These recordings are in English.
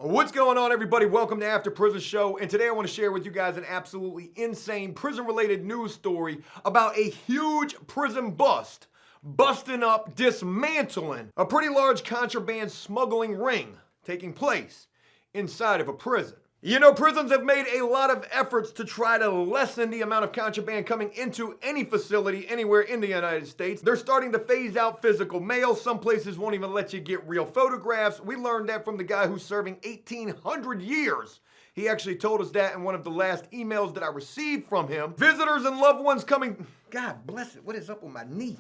What's going on, everybody? Welcome to After Prison Show, and today I want to share with you guys an absolutely insane prison-related news story about a huge prison bust, busting up, dismantling a pretty large contraband smuggling ring taking place inside of a prison. You know, prisons have made a lot of efforts to try to lessen the amount of contraband coming into any facility anywhere in the United States. They're starting to phase out physical mail. Some places won't even let you get real photographs. We learned that from the guy who's serving 1,800 years. He actually told us that in one of the last emails that I received from him. Visitors and loved ones coming. God bless it. What is up with my knee?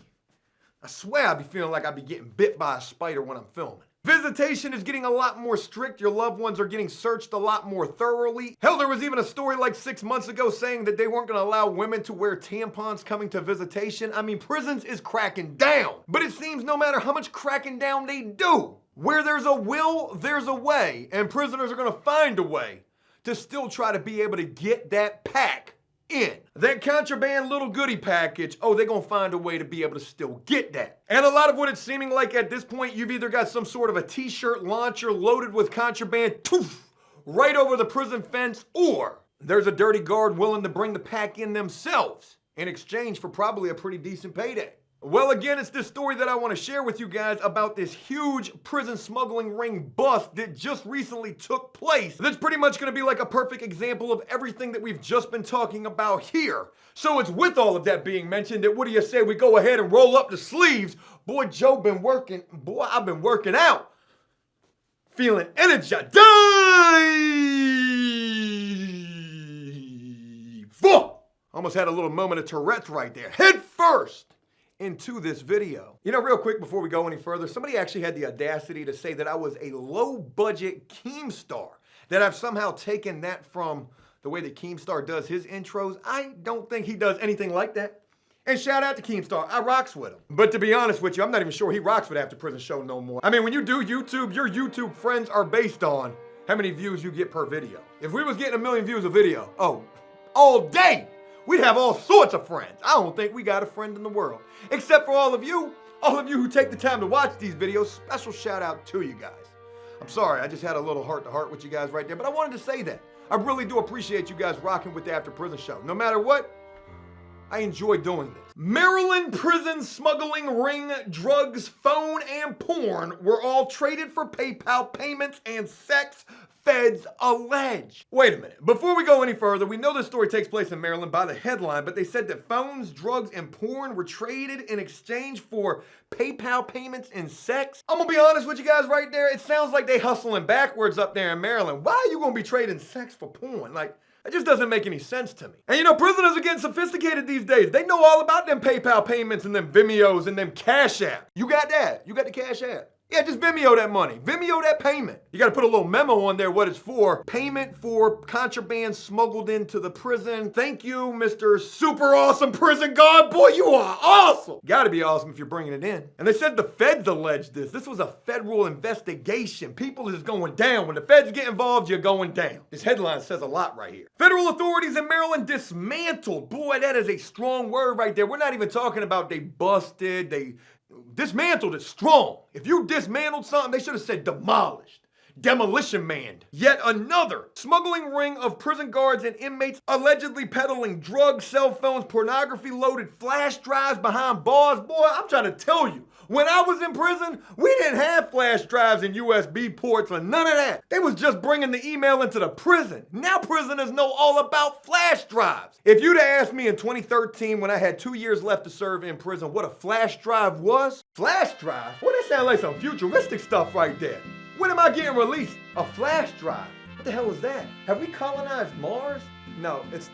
I swear I be feeling like I be getting bit by a spider when I'm filming. Visitation is getting a lot more strict. Your loved ones are getting searched a lot more thoroughly. Hell, there was even a story like 6 months ago saying that they weren't going to allow women to wear tampons coming to visitation. I mean, prisons is cracking down. But it seems no matter how much cracking down they do, where there's a will, there's a way. And prisoners are going to find a way to still try to be able to get that pack in. That contraband little goodie package, they're gonna find a way to be able to still get that. And a lot of what it's seeming like at this point, you've either got some sort of a t-shirt launcher loaded with contraband, right over the prison fence, or there's a dirty guard willing to bring the pack in themselves in exchange for probably a pretty decent payday. Well, again, it's this story that I want to share with you guys about this huge prison smuggling ring bust that just recently took place. That's pretty much going to be like a perfect example of everything that we've just been talking about here. So it's with all of that being mentioned that what do you say we go ahead and roll up the sleeves? Boy, Joe been working. Boy, I've been working out. Feeling energized. Almost had a little moment of Tourette's right there. Head first into this video. You know, real quick before we go any further, somebody actually had the audacity to say that I was a low-budget Keemstar, that I've somehow taken that from the way that Keemstar does his intros. I don't think he does anything like that. And shout out to Keemstar, I rocks with him. But to be honest with you, I'm not even sure he rocks with After Prison Show no more. I mean, when you do YouTube, your YouTube friends are based on how many views you get per video. If we was getting 1 million views a video, all day, we'd have all sorts of friends. I don't think we got a friend in the world. Except for all of you who take the time to watch these videos. Special shout out to you guys. I'm sorry, I just had a little heart-to-heart with you guys right there, but I wanted to say that. I really do appreciate you guys rocking with the After Prison Show. No matter what, I enjoy doing this. Maryland prison smuggling ring, drugs, phone, and porn were all traded for PayPal payments and sex, feds allege. Wait a minute. Before we go any further, we know this story takes place in Maryland by the headline, but they said that phones, drugs, and porn were traded in exchange for PayPal payments and sex. I'm gonna be honest with you guys right there. It sounds like they hustling backwards up there in Maryland. Why are you gonna be trading sex for porn? Like, it just doesn't make any sense to me. And you know, prisoners are getting sophisticated these days. They know all about them PayPal payments and them Vimeos and them Cash App. You got that? You got the Cash App? Yeah, just Vimeo that money. Vimeo that payment. You gotta put a little memo on there what it's for. Payment for contraband smuggled into the prison. Thank you, Mr. Super Awesome Prison Guard. Boy, you are awesome. Gotta be awesome if you're bringing it in. And they said the feds alleged this. This was a federal investigation. People is going down. When the feds get involved, you're going down. This headline says a lot right here. Federal authorities in Maryland dismantled. Boy, that is a strong word right there. We're not even talking about they busted, dismantled is strong. If you dismantled something, they should have said demolished. Demolition manned. Yet another smuggling ring of prison guards and inmates allegedly peddling drugs, cell phones, pornography-loaded flash drives behind bars. Boy, I'm trying to tell you, when I was in prison, we didn't have flash drives and USB ports or none of that. They was just bringing the email into the prison. Now prisoners know all about flash drives. If you'd have asked me in 2013 when I had 2 years left to serve in prison what a flash drive was, flash drive? Well, that sounds like some futuristic stuff right there. When am I getting released? A flash drive? What the hell is that? Have we colonized Mars? No, it's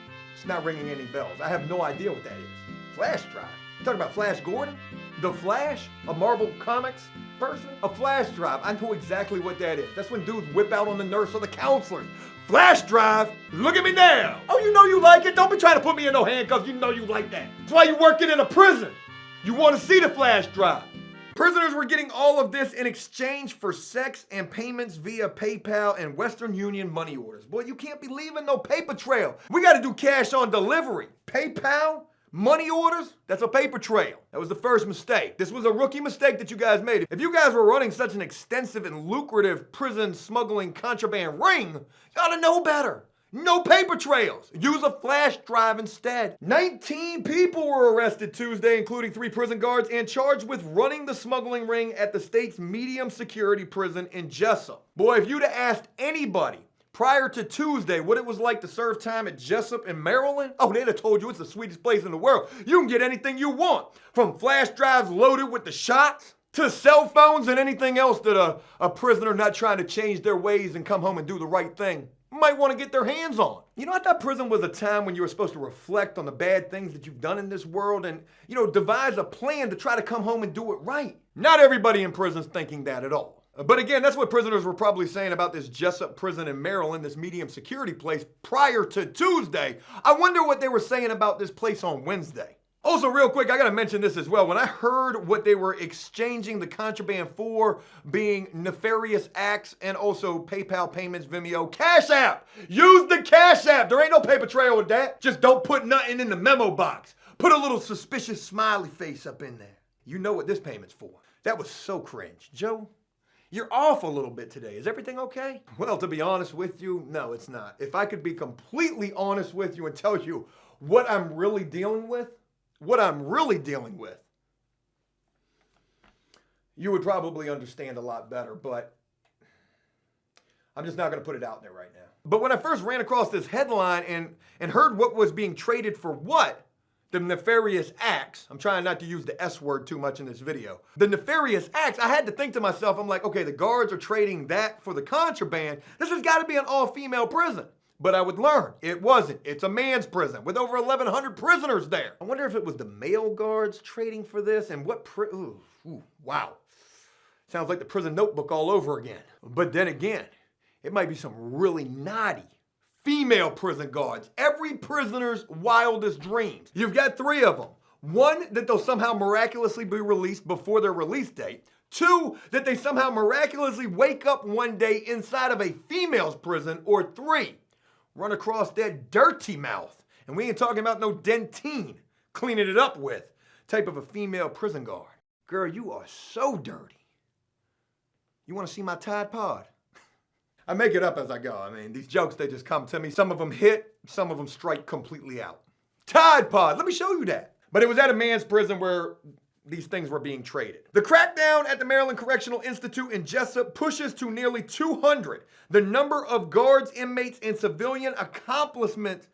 not ringing any bells. I have no idea what that is. Flash drive? You talking about Flash Gordon? The Flash? A Marvel Comics person? A flash drive. I know exactly what that is. That's when dudes whip out on the nurse or the counselors. Flash drive? Look at me now. Oh, you know you like it? Don't be trying to put me in no handcuffs. You know you like that. That's why you working in a prison. You want to see the flash drive. Prisoners were getting all of this in exchange for sex and payments via PayPal and Western Union money orders. Boy, you can't be leaving no paper trail. We got to do cash on delivery. PayPal? Money orders, that's a paper trail. That was the first mistake. This was a rookie mistake that you guys made. If you guys were running such an extensive and lucrative prison smuggling contraband ring, you ought to know better. No paper trails. Use a flash drive instead. 19 people were arrested Tuesday, including 3 prison guards, and charged with running the smuggling ring at the state's medium security prison in Jessup. Boy, if you'd have asked anybody prior to Tuesday what it was like to serve time at Jessup in Maryland, oh, they'd have told you it's the sweetest place in the world. You can get anything you want, from flash drives loaded with the shots to cell phones and anything else that a prisoner not trying to change their ways and come home and do the right thing might want to get their hands on. You know, I thought prison was a time when you were supposed to reflect on the bad things that you've done in this world and, you know, devise a plan to try to come home and do it right. Not everybody in prison's thinking that at all. But again, that's what prisoners were probably saying about this Jessup prison in Maryland, this medium security place, prior to Tuesday. I wonder what they were saying about this place on Wednesday. Also, real quick, I gotta mention this as well. When I heard what they were exchanging the contraband for, being nefarious acts and also PayPal payments, Vimeo, Cash App. Use the Cash App. There ain't no paper trail with that. Just don't put nothing in the memo box. Put a little suspicious smiley face up in there. You know what this payment's for. That was so cringe. Joe, you're off a little bit today. Is everything okay? Well, to be honest with you, no, it's not. If I could be completely honest with you and tell you what I'm really dealing with, you would probably understand a lot better, but I'm just not going to put it out there right now. But when I first ran across this headline and heard what was being traded for what, the nefarious acts, I'm trying not to use the S word too much in this video, the nefarious acts, I had to think to myself, I'm like, okay, the guards are trading that for the contraband. This has got to be an all-female prison. But I would learn, it wasn't. It's a man's prison with over 1,100 prisoners there. I wonder if it was the male guards trading for this and what wow. Sounds like the prison notebook all over again. But then again, it might be some really naughty female prison guards. Every prisoner's wildest dreams. You've got 3 of them. 1, that they'll somehow miraculously be released before their release date. 2, that they somehow miraculously wake up one day inside of a female's prison. Or 3, run across that dirty mouth, and we ain't talking about no dentine cleaning it up with, type of a female prison guard. Girl, you are so dirty. You want to see my Tide Pod? I make it up as I go. I mean, these jokes, they just come to me. Some of them hit, some of them strike completely out. Tide Pod, let me show you that. But it was at a man's prison where these things were being traded. The crackdown at the Maryland Correctional Institute in Jessup pushes to nearly 200 the number of guards, inmates, and civilian accomplices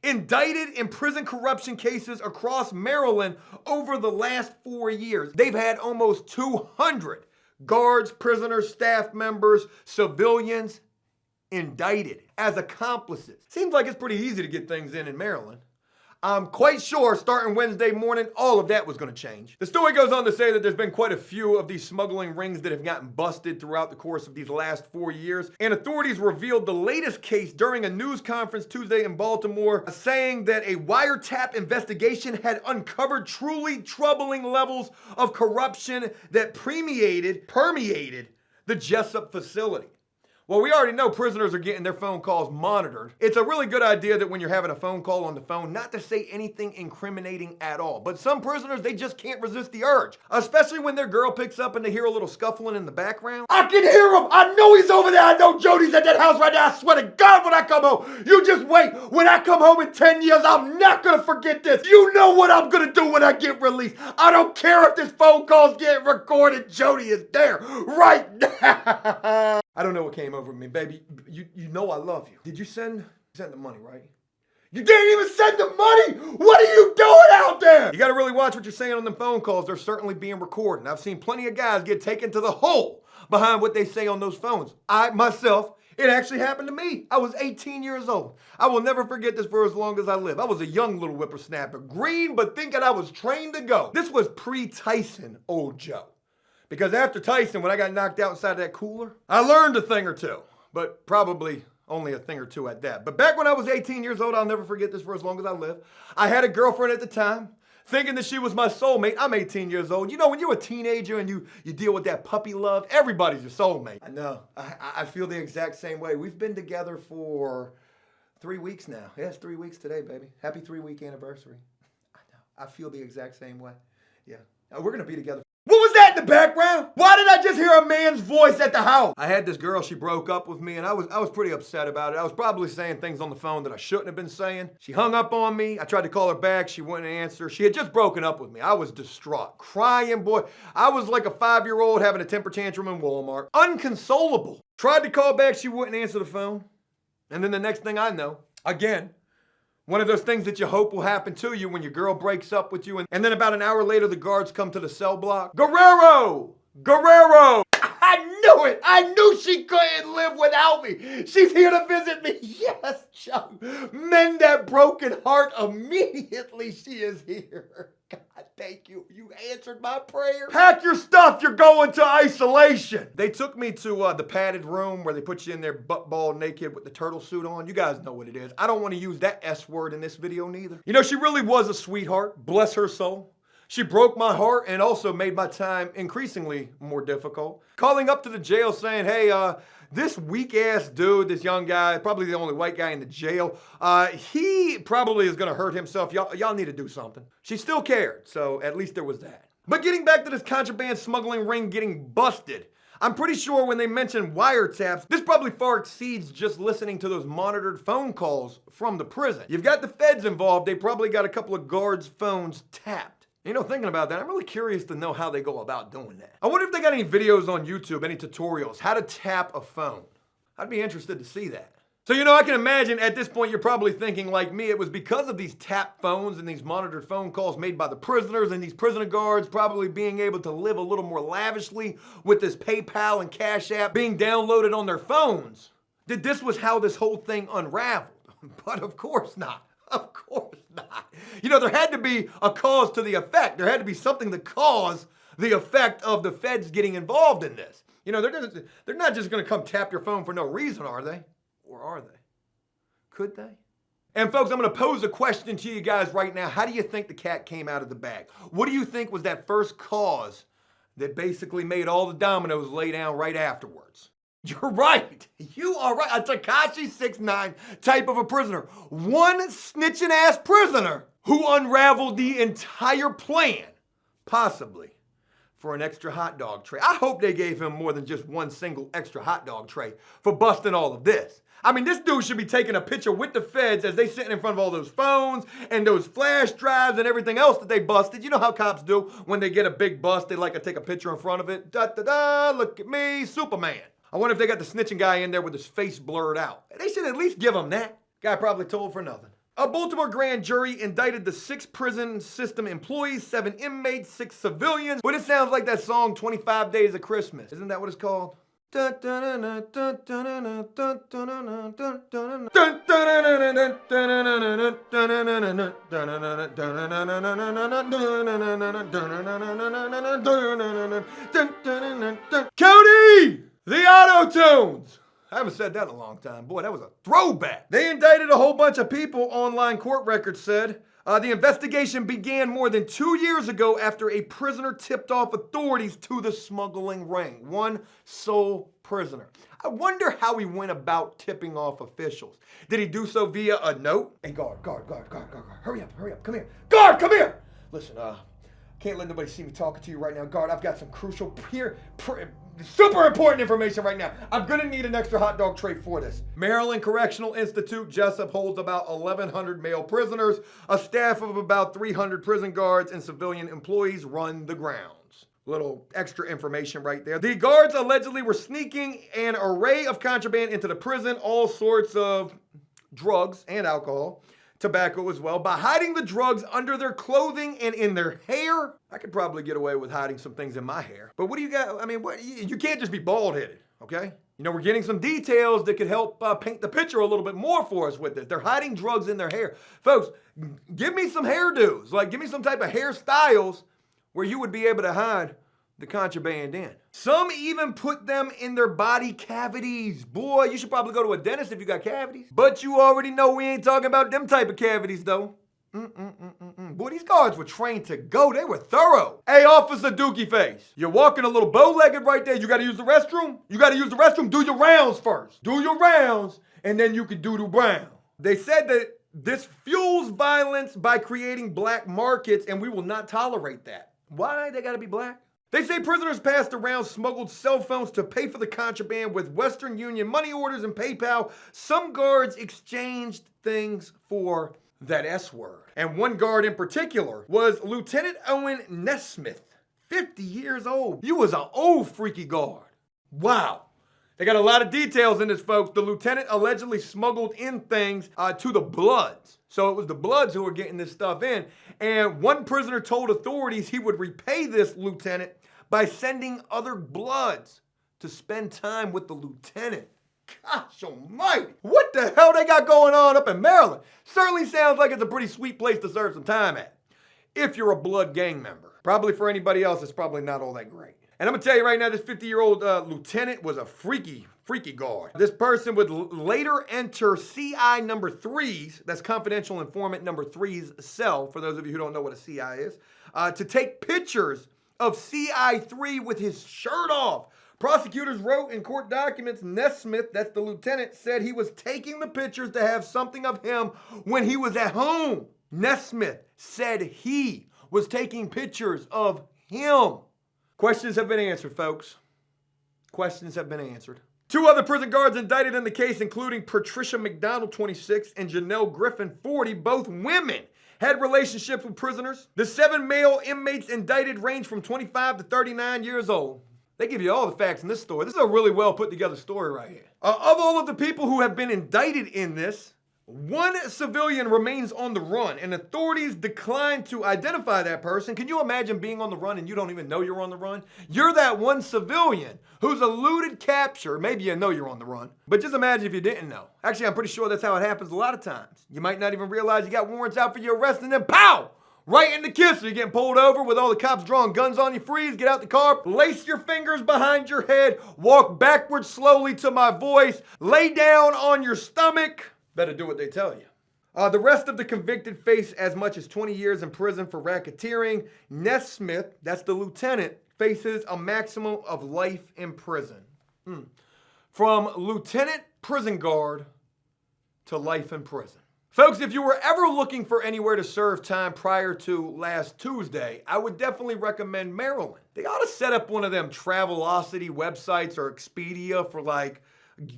indicted in prison corruption cases across Maryland over the last 4 years. They've had almost 200 guards, prisoners, staff members, civilians indicted as accomplices. Seems like it's pretty easy to get things in Maryland. I'm quite sure starting Wednesday morning, all of that was going to change. The story goes on to say that there's been quite a few of these smuggling rings that have gotten busted throughout the course of these last 4 years. And authorities revealed the latest case during a news conference Tuesday in Baltimore, saying that a wiretap investigation had uncovered truly troubling levels of corruption that permeated the Jessup facility. Well, we already know prisoners are getting their phone calls monitored. It's a really good idea that when you're having a phone call on the phone, not to say anything incriminating at all. But some prisoners, they just can't resist the urge, especially when their girl picks up and they hear a little scuffling in the background. I can hear him. I know he's over there. I know Jody's at that house right now. I swear to God when I come home. You just wait. When I come home in 10 years, I'm not going to forget this. You know what I'm going to do when I get released. I don't care if this phone call's getting recorded. Jody is there right now. I don't know what came over me, baby. You know I love you. Did you send the money, right? You didn't even send the money! What are you doing out there? You gotta really watch what you're saying on them phone calls. They're certainly being recorded. I've seen plenty of guys get taken to the hole behind what they say on those phones. I, myself, it actually happened to me. I was 18 years old. I will never forget this for as long as I live. I was a young little whippersnapper, green, but thinking I was trained to go. This was pre-Tyson, old Joe. Because after Tyson, when I got knocked out inside that cooler, I learned a thing or two, but probably only a thing or two at that. But back when I was 18 years old, I'll never forget this for as long as I live. I had a girlfriend at the time, thinking that she was my soulmate. I'm 18 years old. You know, when you're a teenager and you deal with that puppy love, everybody's your soulmate. I know. I feel the exact same way. We've been together for 3 weeks now. Yeah, it's 3 weeks today, baby. Happy 3-week anniversary. I know. I feel the exact same way. Yeah. We're going to be together. What was that in the background? Why did I just hear a man's voice at the house? I had this girl, she broke up with me, and I was pretty upset about it. I was probably saying things on the phone that I shouldn't have been saying. She hung up on me. I tried to call her back. She wouldn't answer. She had just broken up with me. I was distraught, crying, boy. I was like a 5-year-old having a temper tantrum in Walmart. Unconsolable. Tried to call back. She wouldn't answer the phone. And then the next thing I know, again, one of those things that you hope will happen to you when your girl breaks up with you. And then about an hour later, the guards come to the cell block. Guerrero! Guerrero! I knew it! I knew she couldn't live without me. She's here to visit me. Yes, Joe. Mend that broken heart immediately. She is here. God, thank you. You answered my prayer. Pack your stuff. You're going to isolation. They took me to the padded room where they put you in there butt ball naked with the turtle suit on. You guys know what it is. I don't want to use that S word in this video neither. You know, she really was a sweetheart. Bless her soul. She broke my heart and also made my time increasingly more difficult. Calling up to the jail saying, hey, this weak-ass dude, this young guy, probably the only white guy in the jail, he probably is going to hurt himself. Y'all need to do something. She still cared, so at least there was that. But getting back to this contraband smuggling ring getting busted, I'm pretty sure when they mention wiretaps, this probably far exceeds just listening to those monitored phone calls from the prison. You've got the feds involved. They probably got a couple of guards' phones tapped. You know, thinking about that, I'm really curious to know how they go about doing that. I wonder if they got any videos on YouTube, any tutorials, how to tap a phone. I'd be interested to see that. So, you know, I can imagine at this point you're probably thinking like me, it was because of these tap phones and these monitored phone calls made by the prisoners and these prisoner guards probably being able to live a little more lavishly with this PayPal and Cash App being downloaded on their phones, that this was how this whole thing unraveled. But of course not. Of course not. You know, there had to be a cause to the effect. There had to be something to cause the effect of the feds getting involved in this. You know, they're not just going to come tap your phone for no reason, are they? Or are they? Could they? And folks, I'm going to pose a question to you guys right now. How do you think the cat came out of the bag? What do you think was that first cause that basically made all the dominoes lay down right afterwards? You're right. You are right. A Tekashi 6ix9ine type of a prisoner. One snitching ass prisoner who unraveled the entire plan, possibly, for an extra hot dog tray. I hope they gave him more than just one single extra hot dog tray for busting all of this. I mean, this dude should be taking a picture with the feds as they sitting in front of all those phones and those flash drives and everything else that they busted. You know how cops do when they get a big bust, they like to take a picture in front of it. Da-da-da, look at me, Superman. I wonder if they got the snitching guy in there with his face blurred out. They should at least give him that. Guy probably told for nothing. A Baltimore grand jury indicted the 6 prison system employees, 7 inmates, 6 civilians. Well, it sounds like that song, 25 Days of Christmas. Isn't that what it's called? Cody! The auto-tunes! I haven't said that in a long time. Boy, that was a throwback. They indicted a whole bunch of people, online court records said. The investigation began more than 2 years ago after a prisoner tipped off authorities to the smuggling ring. One sole prisoner. I wonder how he went about tipping off officials. Did he do so via a note? Hey, guard. Hurry up, come here. Guard, come here! Listen, can't let nobody see me talking to you right now. Guard, I've got some crucial, super important information right now. I'm gonna need an extra hot dog tray for this. Maryland Correctional Institute, Jessup, holds about 1,100 male prisoners. A staff of about 300 prison guards and civilian employees run the grounds. Little extra information right there. The guards allegedly were sneaking an array of contraband into the prison, all sorts of drugs and alcohol. Tobacco as well, by hiding the drugs under their clothing and in their hair. I could probably get away with hiding some things in my hair. But what do you got? I mean, you can't just be bald-headed, okay? You know, we're getting some details that could help paint the picture a little bit more for us with this. They're hiding drugs in their hair. Folks, give me some hairdos. Like, give me some type of hairstyles where you would be able to hide the contraband in. Some even put them in their body cavities. Boy, you should probably go to a dentist if you got cavities. But you already know we ain't talking about them type of cavities, though. Boy, these guards were trained to go. They were thorough. Hey, Officer Dookie Face, you're walking a little bow-legged right there. You gotta use the restroom? You gotta use the restroom? Do your rounds first. Do your rounds, and then you can do the round. They said that this fuels violence by creating black markets, and we will not tolerate that. Why? They gotta be black? They say prisoners passed around smuggled cell phones to pay for the contraband with Western Union money orders and PayPal. Some guards exchanged things for that S word. And one guard in particular was Lieutenant Owen Nesmith, 50 years old. You was an old freaky guard. Wow. They got a lot of details in this, folks. The lieutenant allegedly smuggled in things to the Bloods. So it was the Bloods who were getting this stuff in. And one prisoner told authorities he would repay this lieutenant by sending other Bloods to spend time with the lieutenant. Gosh almighty. What the hell they got going on up in Maryland? Certainly sounds like it's a pretty sweet place to serve some time at, if you're a Blood gang member. Probably for anybody else, it's probably not all that great. And I'm gonna tell you right now, this 50-year-old lieutenant was a freaky guard. This person would later enter CI number 3's, that's confidential informant number 3's cell, for those of you who don't know what a CI is, to take pictures of CI3 with his shirt off. Prosecutors wrote in court documents, Nesmith, that's the lieutenant, said he was taking the pictures to have something of him when he was at home. Nesmith said he was taking pictures of him. Questions have been answered, folks. Questions have been answered. 2 other prison guards indicted in the case, including Patricia McDonald, 26, and Janelle Griffin, 40, both women, had relationships with prisoners. The 7 male inmates indicted range from 25 to 39 years old. They give you all the facts in this story. This is a really well put together story right here. Of all of the people who have been indicted in this, 1 civilian remains on the run, and authorities declined to identify that person. Can you imagine being on the run and you don't even know you're on the run? You're that 1 civilian who's eluded capture. Maybe you know you're on the run, but just imagine if you didn't know. Actually, I'm pretty sure that's how it happens a lot of times. You might not even realize you got warrants out for your arrest, and then pow! Right in the kisser. You're getting pulled over with all the cops drawing guns on you. Freeze, get out the car, place your fingers behind your head, walk backwards slowly to my voice, lay down on your stomach. Better do what they tell you. The rest of the convicted face as much as 20 years in prison for racketeering. Nesmith, that's the lieutenant, faces a maximum of life in prison. From lieutenant prison guard to life in prison. Folks, if you were ever looking for anywhere to serve time prior to last Tuesday, I would definitely recommend Maryland. They ought to set up one of them Travelocity websites or Expedia for like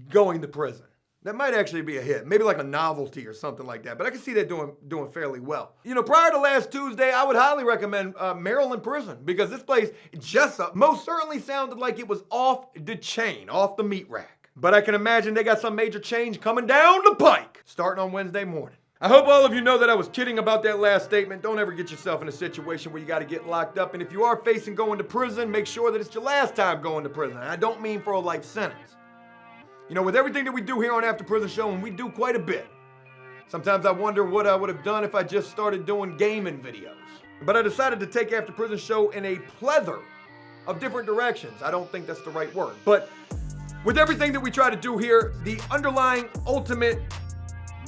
going to prison. That might actually be a hit. Maybe like a novelty or something like that. But I can see that doing fairly well. You know, prior to last Tuesday, I would highly recommend Maryland Prison, because this place just most certainly sounded like it was off the chain, off the meat rack. But I can imagine they got some major change coming down the pike starting on Wednesday morning. I hope all of you know that I was kidding about that last statement. Don't ever get yourself in a situation where you got to get locked up. And if you are facing going to prison, make sure that it's your last time going to prison. And I don't mean for a life sentence. You know, with everything that we do here on After Prison Show, and we do quite a bit, sometimes I wonder what I would have done if I just started doing gaming videos. But I decided to take After Prison Show in a plethora of different directions. I don't think that's the right word. But with everything that we try to do here, the underlying ultimate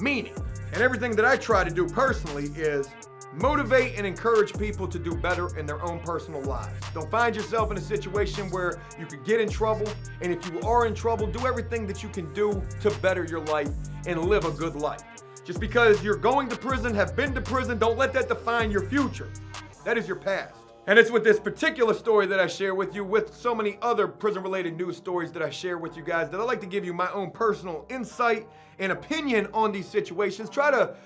meaning and everything that I try to do personally is motivate and encourage people to do better in their own personal lives. Don't find yourself in a situation where you could get in trouble, and if you are in trouble, do everything that you can do to better your life and live a good life. Just because you're going to prison, have been to prison, don't let that define your future. That is your past. And it's with this particular story that I share with you, with so many other prison-related news stories that I share with you guys, that I like to give you my own personal insight and opinion on these situations. Try to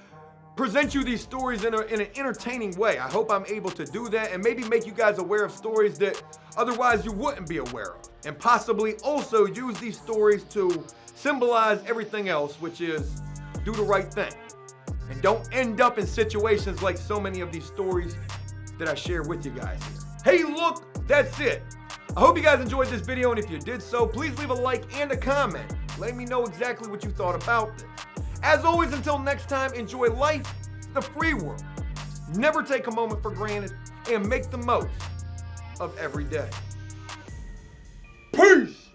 present you these stories in an entertaining way. I hope I'm able to do that and maybe make you guys aware of stories that otherwise you wouldn't be aware of. And possibly also use these stories to symbolize everything else, which is do the right thing. And don't end up in situations like so many of these stories that I share with you guys here. Hey, look, that's it. I hope you guys enjoyed this video, and if you did so, please leave a like and a comment. Let me know exactly what you thought about this. As always, until next time, enjoy life, the free world. Never take a moment for granted, and make the most of every day. Peace!